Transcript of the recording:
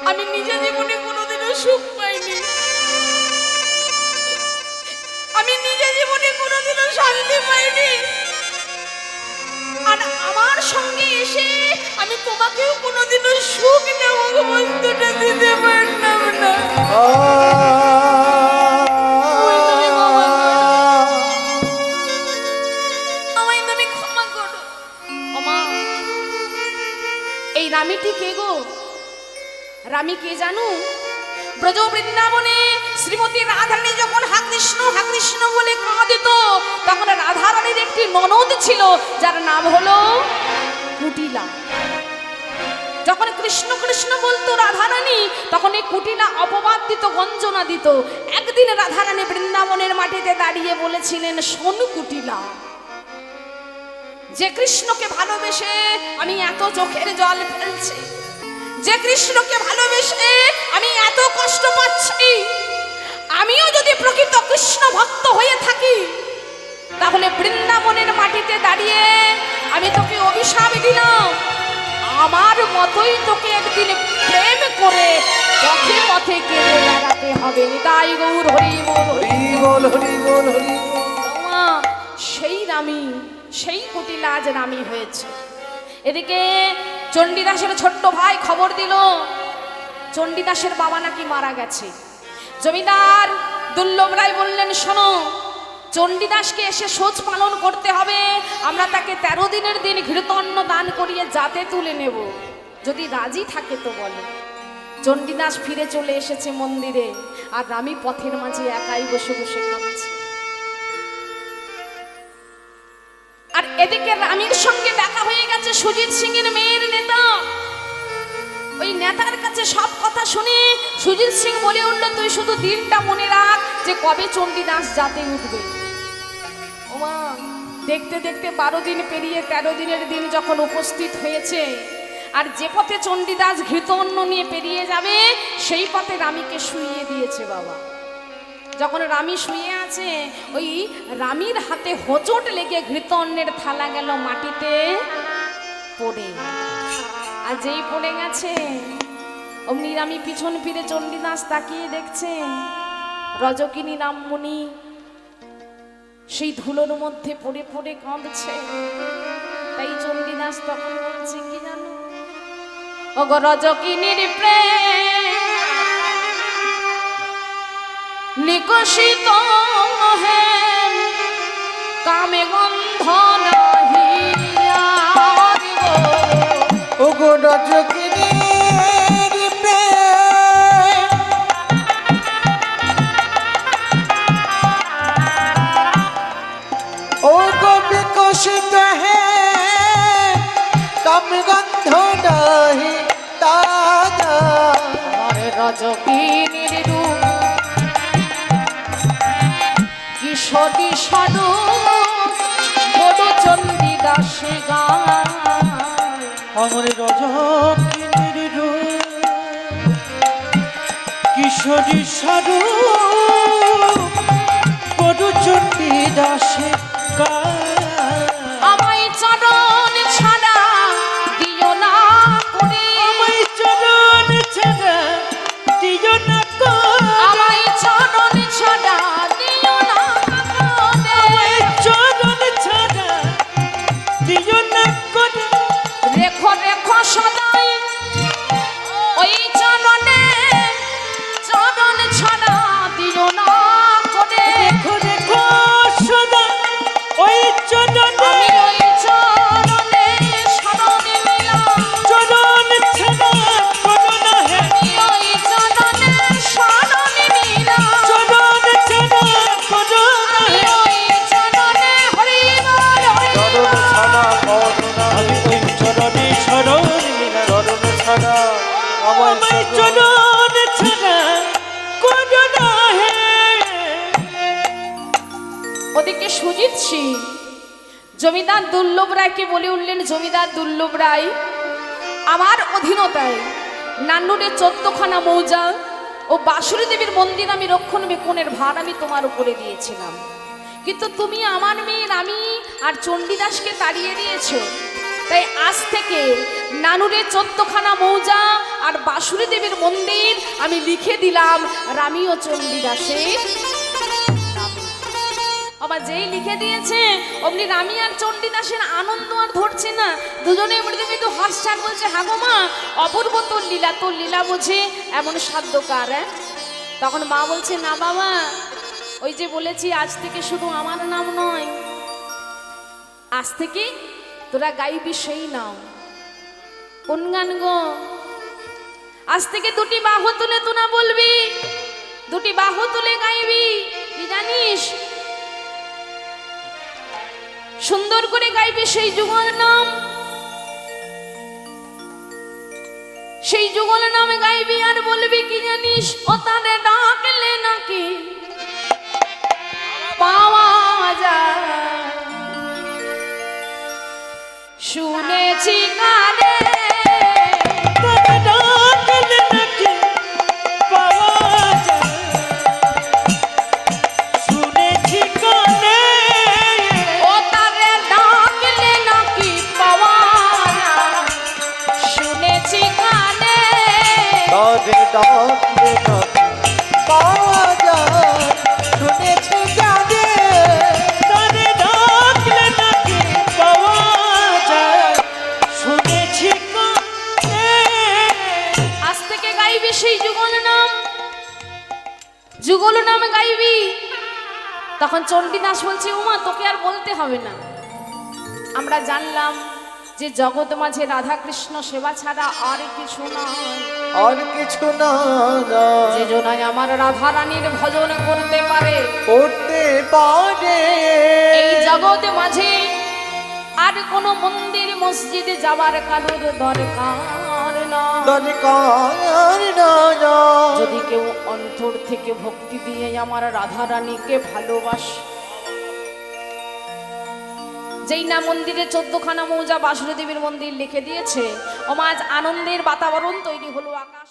আমি নিজে জীবনে কোনোদিনও সুখ পাইনি, আমি নিজে জীবনে কোনোদিনও শান্তি পাইনি। আর আমার সঙ্গে এসে আমি তোমাকেও কোনোদিনও সুখ নেব বন্ধুটা দিতে পারলাম না। আমায় তুমি ক্ষমা করো। আমা, এই রামিটি কে গো? রামি কে জানো? ব্রজ বৃন্দাবনে শ্রীমতী রাধারানী যখন হা কৃষ্ণ বলে কাঁদিত, তখন রাধারানীর একটি ননদ ছিল যার নাম হলো কুটিলা। যখন কৃষ্ণ কৃষ্ণ বলতো রাধারানী, তখন এই কুটিলা অপবাদ দিত, গঞ্জনা দিত। একদিন রাধারানী বৃন্দাবনের মাটিতে দাঁড়িয়ে বলেছিলেন, শোন কুটিলা, যে কৃষ্ণকে ভালোবেসে আমি এত চোখের জল ফেলছি, যে কৃষ্ণকে ভালোবেসে আমি এত কষ্ট পাচ্ছি, আমিও যদি প্রকৃত কৃষ্ণ ভক্ত হয়ে থাকি, তাহলে বৃন্দাবনের মাটিতে দাঁড়িয়ে আমি তোকে অভিশাপ দিলাম, আমার মতোই তোকে একদিন প্রেম করে পথে পথে কেঁদে বেড়াতে হবে। নিতাই গৌর হরি বল, হরি বল, হরি বল, হরি বল। সেই রামী, সেই কুটিলা আজ রামী হয়েছে। এদিকে চণ্ডীদাসের ছোট্ট ভাই খবর দিল চণ্ডীদাসের বাবা নাকি মারা গেছে। জমিদার দুর্লভ রায় বললেন, শোনো, চণ্ডীদাসকে এসে শোচ পালন করতে হবে, আমরা তাকে 13 দিনের দিন ঘৃতান্ন দান করিয়ে যাতে তুলে নেব, যদি রাজি থাকে তো বলো। চণ্ডীদাস ফিরে চলে এসেছে মন্দিরে, আর রামী পথের মাঝে একাই বসে বসে কাঁদছে। আর এদিকে রামীর সঙ্গে দেখা হয়ে গেছে সুজিত সিং এর মেয়ের নেতা। ওই নেতার কাছে সব কথা শুনে সুজিত সিং বলে উঠল, তুই শুধু দিনটা মনে রাখ যে কবে চণ্ডীদাস যাতে উঠবে। ওমা, দেখতে দেখতে 12 দিন পেরিয়ে 13 দিনের দিন যখন উপস্থিত হয়েছে, আর যে পথে চণ্ডীদাস ঘৃত অন্ন নিয়ে পেরিয়ে যাবে, সেই পথে রামীকে শুইয়ে দিয়েছে বাবা। যখন রামী শুয়ে আছে, ওই রামীর হাতে হোঁচট লেগে ঘৃত অন্নের থালা গেল মাটিতে পড়ে। আর যেই পড়ে গেছে, অমনি রামী পিছন ফিরে চণ্ডীদাস তাকিয়ে দেখছে রজকিনী নামমণি সেই ধুলোর মধ্যে পড়ে পড়ে কাঁদছে। তাই চণ্ডীদাস তখন বলছে কি জানো, ওগো রজকিনীর প্রেম নিকশিত হে কামে গন্ধ নাহি আর গো, ওগো রজকিনীর প্রেম ওগো বিকশিত হে কামে গন্ধ নাহি দাদা। আমার রজকিনীর রূপ কিশোরী স্বরূপ বড় চণ্ডীদাসে গায়। আমার রজকিনীর রূপ কিশোরী স্বরূপ বড় চণ্ডীদাসে গায়। আমায় চরণ ছাড়া দিও না করে, আমায় চরণ ছাড়া দিও না করে, আমায় চরণ ছাড়া দিও না করে, আমায় চরণ ছাড়া দিও না করে, রেখো রেখো সদাই ওই চরণে, চরণ ছাড়া দিও না করে, রেখো রেখো সদা ওই চরণে, আমি ওই চরণে শরণ নিলাম, চরণ ছাড়া করো না হে, আমি ওই চরণে শরণ নিলাম, চরণ ছাড়া করো না আমি হে, ওই চরণে হরি বল, হরি বল। আমি ওই চরণে শরণ নিলাম, চরণ ছাড়া আমায় চরণ ছাড়া করো না হে। ওদিকে সুজিত সিং জমিদার দুর্লভ রায়কে বলে উঠলেন, জমিদার দুর্লভ রায়, আমার অধীনতায় নান্নুরের 14খানা মৌজা ও বাঁশুরী দেবীর মন্দির আমি রক্ষণাবেক্ষণের ভার আমি তোমার উপরে দিয়েছিলাম, কিন্তু তুমি আমার মেয়ে রামী আর চণ্ডীদাসকে তাড়িয়ে দিয়েছো। তাই আজ থেকে নানুরে 14খানা মৌজা আর বাসুরী দেবীর মন্দির আমি লিখে দিলাম রামী ও চণ্ডীদাসের নামে। আবার যেই লিখে দিয়েছে অমনি রামী আর চণ্ডীদাসের আনন্দ আর ধরছে না, দুজনে মৃদু মৃদু হাসছে আর বলছে, হ্যাঁ গো মা, অপূর্ব তোর লীলা বোঝে এমন সাধ্যকার। তখন মা বলছে, না বাবা, ওই যে বলেছি আজ থেকে শুধু আমার নাম নয়, আজ থেকে তোরা গাইবি সেই নাম। কোন গান গো? আজ থেকে দুটি বাহু তুলে তোরা বলবি, দুটি বাহু তুলে গাইবি। কি জানিস? সুন্দর করে গাইবি সেই যুগল নাম, সেই যুগল নামে গাইবি আর বলবি কি জানিস? ও তারে ডাকলে নাকি পাওয়া যায়, শুনেছি কানে তবে ডাকলে নাকি পাওয়া যায়, শুনেছি কানে। ও তারে ডাকলে নাকি পাওয়া যায়, শুনেছি কানে। তবে ডাকলে নাকি পাওয়া যায়, শুনেছি জানে। তবে ডাকলে নাকি পাওয়া যায়, শুনেছি কানে। আজ থেকে গাইবি সেই যুগল নাম, যুগল নাম গাইবি। তখন চণ্ডীদাস বলছে, উমা তোকে আর বলতে হবে না, আমরা জানলাম যে জগৎ মাঝে রাধা কৃষ্ণ সেবা ছাড়া আর কিছু নয়। আর কিছু না যে জনায় আমার রাধা রানীর ভজন করতে পারে, করতে পারে। এই জগৎ মাঝে আর কোনো মন্দির মসজিদে যাবার কারোর দরকার না। দরকার না। যদি কেউ অন্তর থেকে ভক্তি দিয়ে আমার রাধা রানীকে ভালোবাসে, যেই না মন্দিরে 14খানা মৌজা বাসুরী দেবীর মন্দির লিখে দিয়েছে, ও আজ আনন্দের বাতাবরণ তৈরি হলো। আকাশ